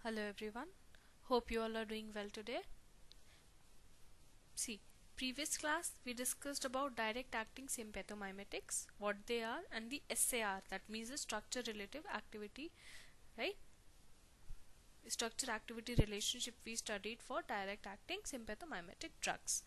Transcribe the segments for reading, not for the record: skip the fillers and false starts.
Hello everyone, hope you all are doing well today. See, previous class we discussed about direct acting sympathomimetics, what they are, and the SAR, that means the structure relative activity, right? Structure activity relationship we studied for direct acting sympathomimetic drugs.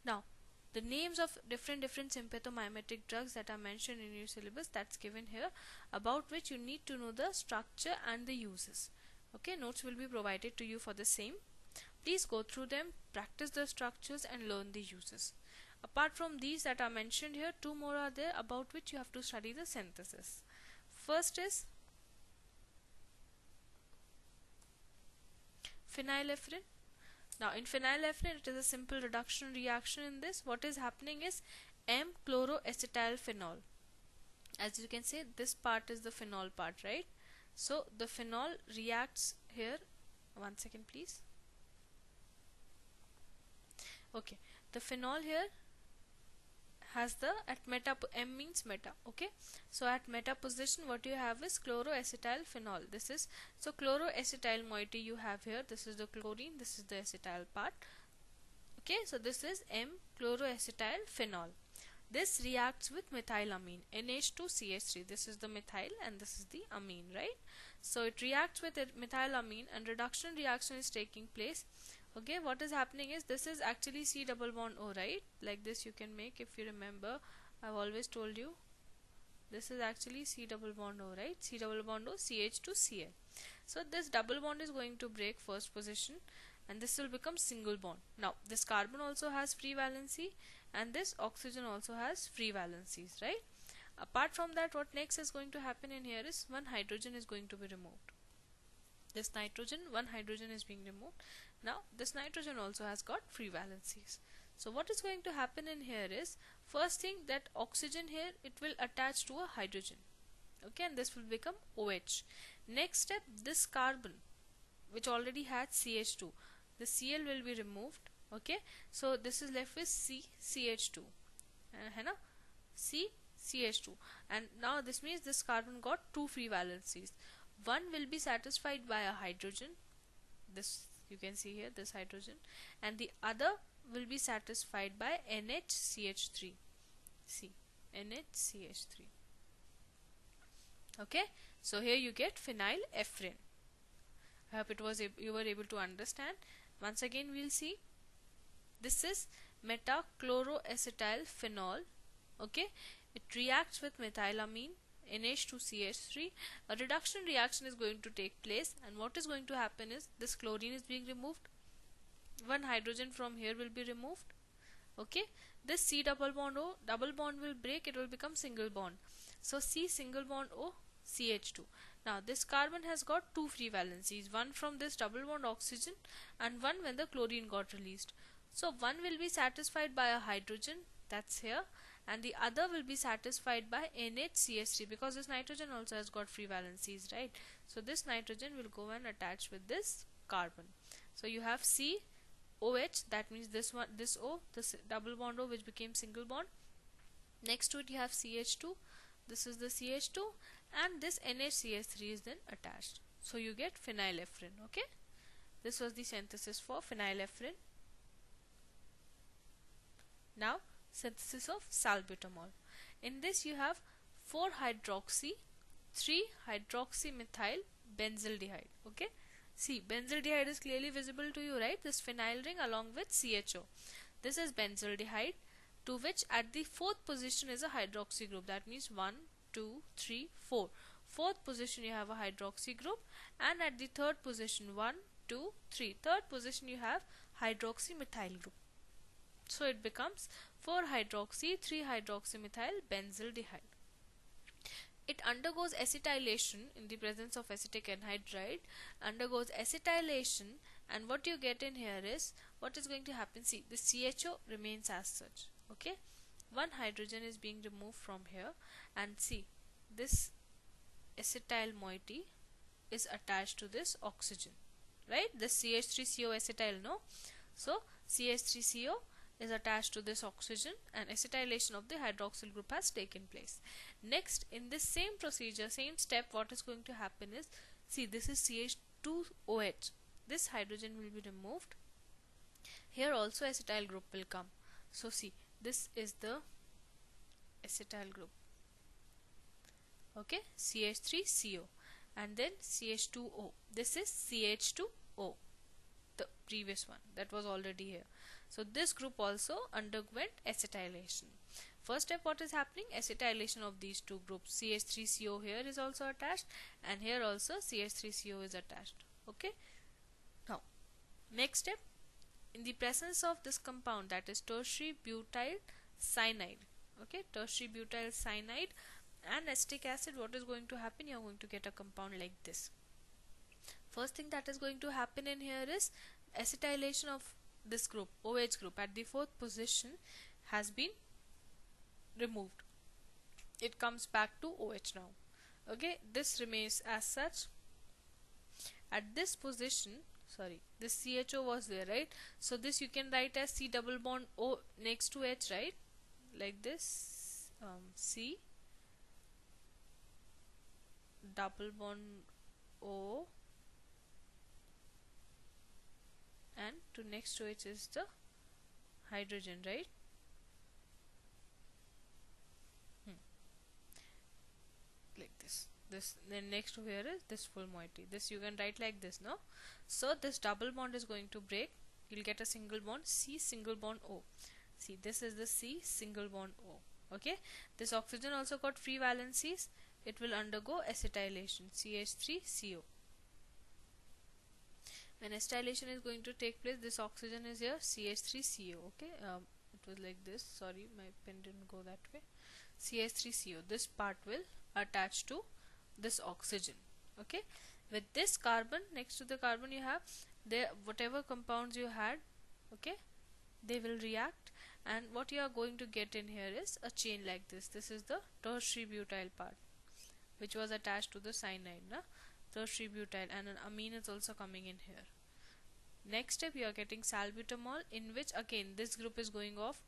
Now, the names of different sympathomimetic drugs that are mentioned in your syllabus, that's given here, about which you need to know the structure and the uses. Okay, notes will be provided to you for the same. Please go through them, practice the structures and learn the uses. Apart from these that are mentioned here, two more are there about which you have to study the synthesis. First is phenylephrine. Now in phenylephrine it is a simple reduction reaction. In this, what is happening is M-chloroacetylphenol. As you can see, this part is the phenol part, right? So the phenol reacts here. One second please. Okay, the phenol here has the at meta, M means meta. Okay, so at meta position what you have is chloroacetylphenol. This is, so chloroacetyl moiety you have here. This is the chlorine, this is the acetyl part. Okay, so this is M-chloroacetylphenol. This reacts with methylamine, NH2CH3. This is the methyl and this is the amine, right? So it reacts with methylamine and reduction reaction is taking place. Okay, what is happening is, this is actually C double bond O, right? Like this you can make, if you remember, I've always told you this is actually C double bond O, right? C double bond O, CH2Cl. So this double bond is going to break first position and this will become single bond. Now this carbon also has free valency and this oxygen also has free valencies, right? Apart from that, what next is going to happen in here is one hydrogen is going to be removed. This nitrogen, one hydrogen is being removed. Now this nitrogen also has got free valencies. So what is going to happen in here is, first thing, that oxygen here, it will attach to a hydrogen. Okay, and this will become OH. Next step, this carbon which already had CH2, the Cl will be removed. Okay, so this is left with CH2, CH2, and now this means this carbon got two free valencies. One will be satisfied by a hydrogen, this you can see here, this hydrogen, and the other will be satisfied by NHCH3. See, NHCH3. Okay, so here you get phenylephrine. I hope you were able to understand. Once again we'll see, this is metachloroacetylphenol. Okay, it reacts with methylamine, NH2CH3. A reduction reaction is going to take place, and what is going to happen is, this chlorine is being removed, one hydrogen from here will be removed. Okay, this C double bond O, double bond will break, it will become single bond. So C single bond O, CH2. Now this carbon has got two free valencies, one from this double bond oxygen and one when the chlorine got released. So one will be satisfied by a hydrogen, that's here, and the other will be satisfied by NHCH3, because this nitrogen also has got free valencies, right? So this nitrogen will go and attach with this carbon. So you have COH, that means this one, this O, this double bond O which became single bond. Next to it you have CH2, this is the CH2, and this NHCH3 is then attached. So you get phenylephrine. Okay, this was the synthesis for phenylephrine. Now synthesis of salbutamol. In this you have 4-hydroxy 3-hydroxymethyl benzaldehyde. Okay, see, benzaldehyde is clearly visible to you, right? This phenyl ring along with CHO. This is benzaldehyde, to which at the fourth position is a hydroxy group. That means 1, 2, 3, 4. Fourth position you have a hydroxy group, and at the third position 1, 2, 3. Third position you have hydroxymethyl group. So it becomes 4-hydroxy 3-hydroxymethyl benzaldehyde. It undergoes acetylation in the presence of acetic anhydride, undergoes acetylation, and what you get in here is, what is going to happen, see, the CHO remains as such. Okay, one hydrogen is being removed from here, and see, this acetyl moiety is attached to this oxygen, right? This CH3CO acetyl, no? So CH3CO is attached to this oxygen and acetylation of the hydroxyl group has taken place. Next, in this same procedure, same step, what is going to happen is, See, this is CH2OH. This hydrogen will be removed. Here also acetyl group will come. So see, this is the acetyl group. Okay, CH3CO, and then CH2O. This is CH2O, the previous one that was already here. So this group also underwent acetylation. First step, what is happening? Acetylation of these two groups. CH3CO here is also attached, and here also CH3CO is attached. Okay. Now, next step, in the presence of this compound, that is tertiary butyl cyanide. Okay, tertiary butyl cyanide and acetic acid, what is going to happen? You are going to get a compound like this. First thing that is going to happen in here is acetylation of this group, OH group, at the fourth position has been removed. It comes back to OH now. Okay, this remains as such. At this position, sorry, this CHO was there, right? So this you can write as C double bond O next to H, right? Like this, C double bond O, and to next to it is the hydrogen, right? Like this. Then next to here is this full moiety. This you can write like this, no? So this double bond is going to break. You'll get a single bond, C single bond O. See, this is the C single bond O. Okay, this oxygen also got free valencies. It will undergo acetylation, CH3CO. When acetylation is going to take place, this oxygen is here, CH3CO. Okay, it was like this. Sorry, my pen didn't go that way. CH3CO. This part will attach to this oxygen. Okay, with this carbon, next to the carbon you have there whatever compounds you had. Okay, they will react, and what you are going to get in here is a chain like this. This is the tertiary butyl part, which was attached to the cyanide, na? Tertiary butyl, and an amine is also coming in here. Next step, you are getting salbutamol, in which again this group is going off.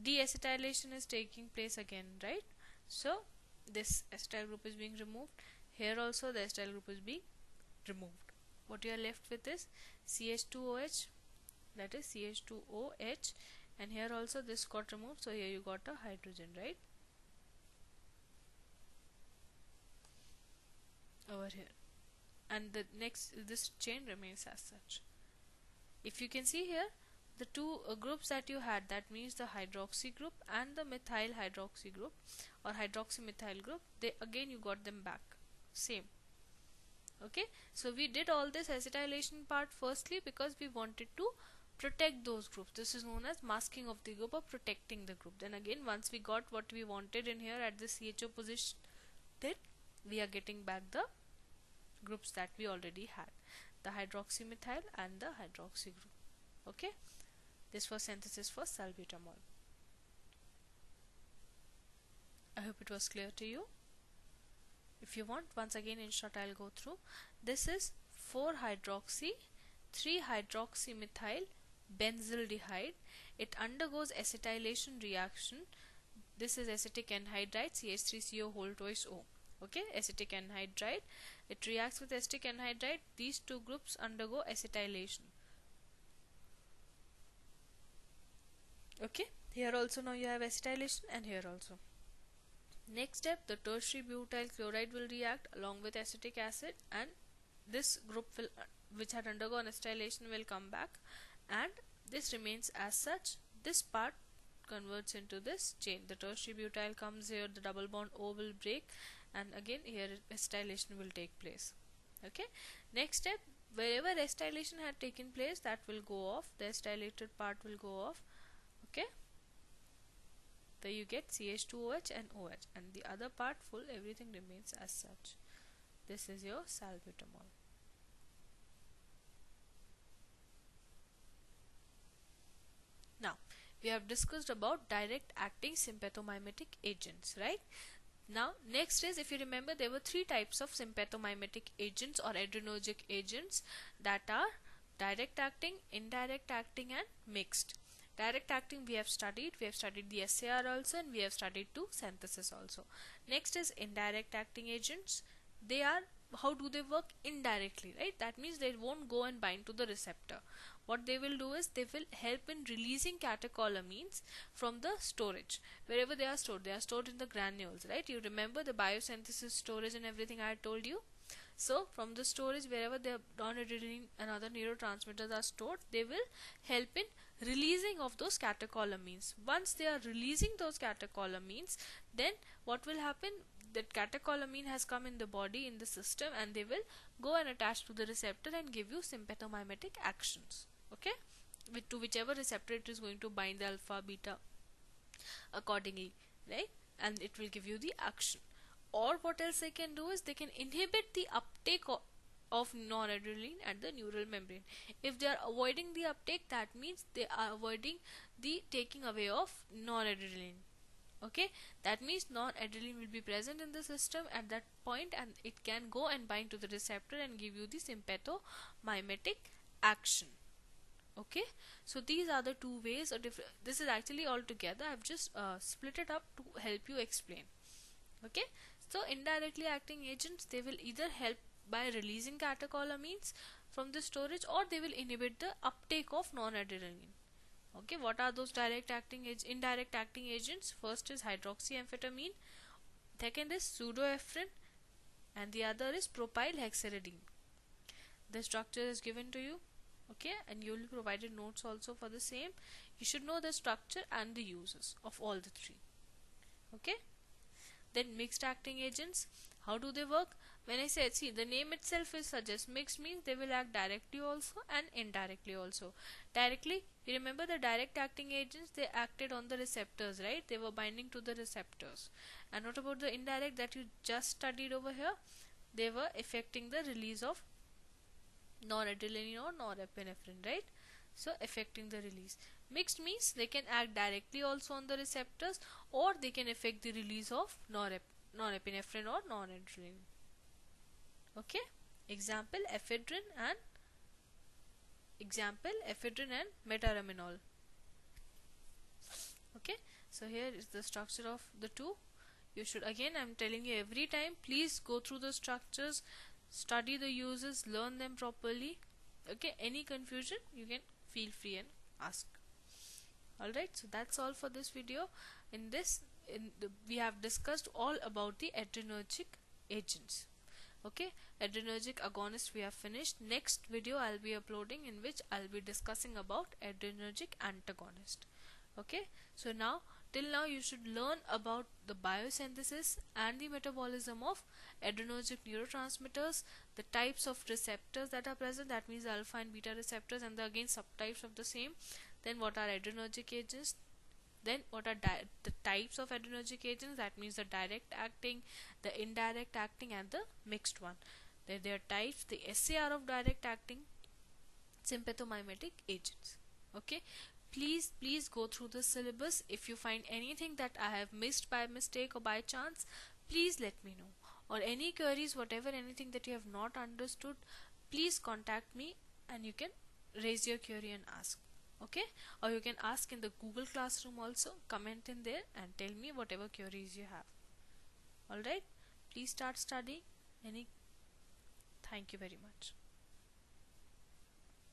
Deacetylation is taking place again, right? So this acetyl group is being removed. Here also the acetyl group is being removed. What you are left with is CH2OH, that is CH2OH, and here also this got removed. So here you got a hydrogen, right? Over here, and the next, this chain remains as such. If you can see here, the two groups that you had, that means the hydroxy group and the methyl hydroxy group or hydroxymethyl group, they again you got them back same. Okay, so we did all this acetylation part firstly because we wanted to protect those groups. This is known as masking of the group or protecting the group. Then again, once we got what we wanted in here at the CHO position, then we are getting back the groups that we already had, the hydroxymethyl and the hydroxy group. Okay, this was synthesis for salbutamol. I hope it was clear to you. If you want, once again in short I'll go through. This is 4-hydroxy 3-hydroxymethyl benzaldehyde. It undergoes acetylation reaction. This is acetic anhydride, CH3CO whole twice O. Okay, acetic anhydride. It reacts with acetic anhydride. These two groups undergo acetylation. Okay, here also now you have acetylation, and here also. Next step, the tertiary butyl chloride will react along with acetic acid, and this group will, which had undergone acetylation, will come back, and this remains as such. This part converts into this chain. The tertiary butyl comes here, the double bond O will break, and again here acetylation will take place. Okay, next step, wherever acetylation had taken place, that will go off. The acetylated part will go off. Okay, there you get CH2OH and OH, and the other part full, everything remains as such. This is your salbutamol. Now we have discussed about direct acting sympathomimetic agents, right? Now next is, if you remember, there were 3 types of sympathomimetic agents or adrenergic agents, that are direct acting, indirect acting and mixed. Direct acting we have studied the SAR also, and we have studied to synthesis also. Next is indirect acting agents. They are how do they work? Indirectly, right? That means they won't go and bind to the receptor. What they will do is they will help in releasing catecholamines from the storage. Wherever they are stored, they are stored in the granules, right? You remember the biosynthesis storage and everything I had told you. So from the storage, wherever the non-adrenaline and other neurotransmitters are stored, they will help in releasing of those catecholamines. Once they are releasing those catecholamines, then what will happen? That catecholamine has come in the body, in the system, and they will go and attach to the receptor and give you sympathomimetic actions. Okay, to whichever receptor it is going to bind, the alpha, beta, accordingly, right? And it will give you the action. Or what else they can do is they can inhibit the uptake of noradrenaline at the neural membrane. If they are avoiding the uptake, that means they are avoiding the taking away of noradrenaline. Okay, that means noradrenaline will be present in the system at that point, and it can go and bind to the receptor and give you the sympathomimetic action. Okay, so these are the two ways. This is actually all together. I've just split it up to help you explain. Okay, so indirectly acting agents, they will either help by releasing catecholamines from the storage, or they will inhibit the uptake of non-adrenaline. Okay, what are those indirect acting agents? First is hydroxyamphetamine, second is pseudoephedrine, and the other is propylhexaridine. The structure is given to you. Okay, and you will be provided notes also for the same. You should know the structure and the uses of all the three. Okay, then mixed acting agents, how do they work? When I said, see, the name itself is suggests mixed means they will act directly also and indirectly also. Directly, you remember the direct acting agents, they acted on the receptors, right? They were binding to the receptors. And what about the indirect that you just studied over here? They were affecting the release of noradrenaline or norepinephrine, right? So affecting the release. Mixed means they can act directly also on the receptors, or they can affect the release of norepinephrine or noradrenaline. Okay, example ephedrine and metaraminol. Okay, so here is the structure of the two. You should, again, I'm telling you every time, please go through the structures, study the uses, learn them properly. Okay, any confusion you can feel free and ask. Alright, so that's all for this video. We have discussed all about the adrenergic agents. Okay, adrenergic agonist we have finished. Next video I'll be uploading, in which I'll be discussing about adrenergic antagonist. Okay, so now till now you should learn about the biosynthesis and the metabolism of adrenergic neurotransmitters, the types of receptors that are present, that means alpha and beta receptors, and again subtypes of the same. Then what are adrenergic agents, then what are the types of adrenergic agents, that means the direct acting, the indirect acting, and the mixed one. Then there are types, the SAR of direct acting, sympathomimetic agents. Okay, please go through the syllabus. If you find anything that I have missed by mistake or by chance, please let me know. Or any queries, whatever, anything that you have not understood, please contact me and you can raise your query and ask. Okay, or you can ask in the Google Classroom also, comment in there and tell me whatever queries you have. Alright, please start studying. Thank you very much.